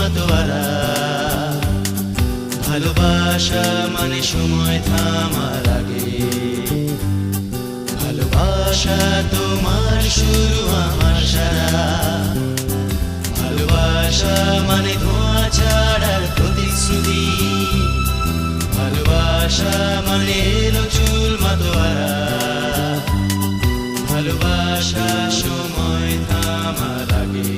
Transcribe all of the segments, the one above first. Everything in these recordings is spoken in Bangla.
মাতোয়ারা। ভালোবাসা মানে সময় থামার আগে, ভালোবাসা তোমার শুরু আমার সারা। ভালোবাসা মানে ধোঁয়া ছাড়ার প্রতিশ্রুতি, ভালোবাসা মানে এলো চুল মাতোয়ারা। ভালোবাসা সময় থামার আগে,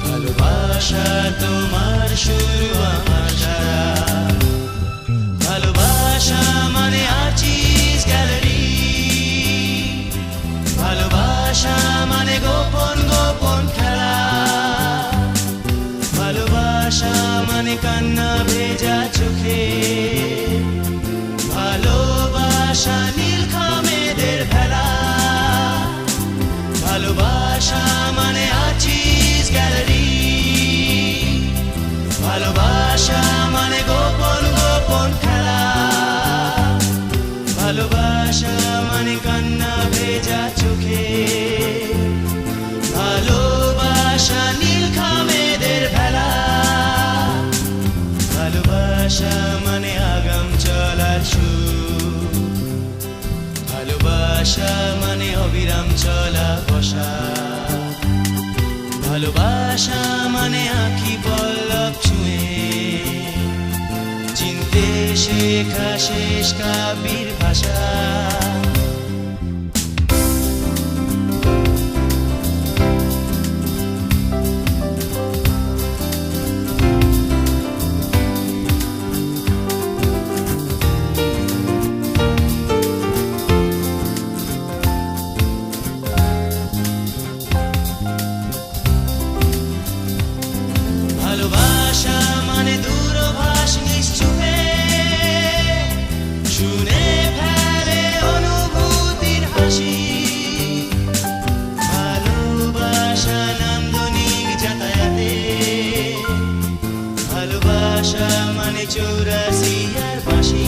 ভালোবাসা তোমার শুরু আমার সারা। ভালোবাসা মানে আর্চিস গ্যালারি, ভালোবাসা মানে গোপন গোপন খেলা। ভালোবাসা মানে কান্না ভেজা চোখে, ভালোবাসা নীলখামেদের ভেলা। ভালোবাসা মানে আর্চিস গ্যালারি, ভালোবাসা মানে গোপন গোপন খেলা। ভালোবাসা মানে কান্না ভেজা চোখে, ভালোবাসা নীলখামেদের ভেলা। ভালোবাসা মানে আগাম চলার সুর, ভালোবাসা মানে অবিরাম চলা বসা। ভালোবাসা মানে আঁখি পল্লব ছুঁয়ে চিনতে শেখা শেষ কাব্যের ভাষা। ভালোবাসা মানে দূরভাষ নিশ্চুপে শুনে ফেলে অনুভূতির হাসি। ভালোবাসা নান্দনিক যাতায়াতে, ভালোবাসা মানে 84 আর বাঁশি।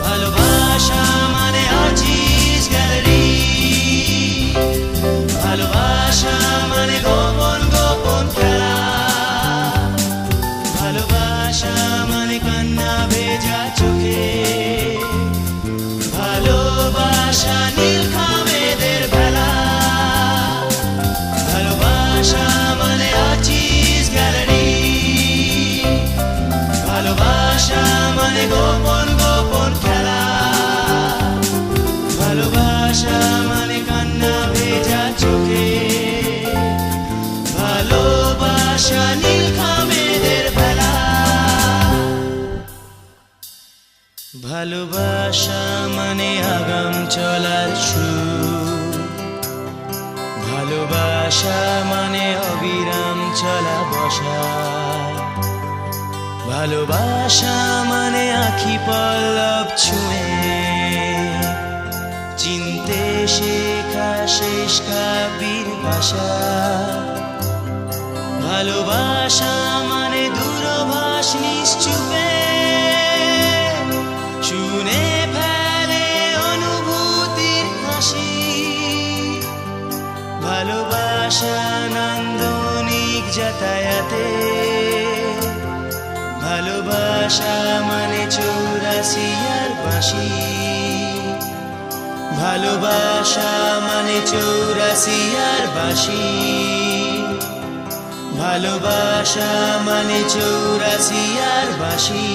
ভালোবাসা মানে আর্চিস গ্যালারি, ভালোবাসা মানে গোপন গোপন খেলা। ভালোবাসা মানে কান্না ভেজা চোখে, ভালোবাসা নীলখামেদের ভেলা। ভালোবাসা মানে আর্চিস গ্যালারি, ভালোবাসা মানে গোপন গোপন খেলা। ভালোবাসা মানে কান্না ভেজা চোখে, ভালোবাসা নীলখামেদের ভেলা। ভালোবাসা মানে আগাম চলার সুর, ভালোবাসা মানে অবিরাম চলা বসা। ভালোবাসা মানে আঁখি পল্লব ছুঁয়ে চিনতে শেখা শেষ কাব্যের ভাষা। ভালোবাসা মানে দূরভাষ নিশ্চুপে শুনে ফেলে অনুভূতির হাসি। ভালোবাসা নান্দনিক যাতায়াতে, ভালোবাসা মানে 84 আর বাঁশি। ভালোবাসা মানে 84 আর বাঁশি। ভালোবাসা মানে 84 আর বাঁশি।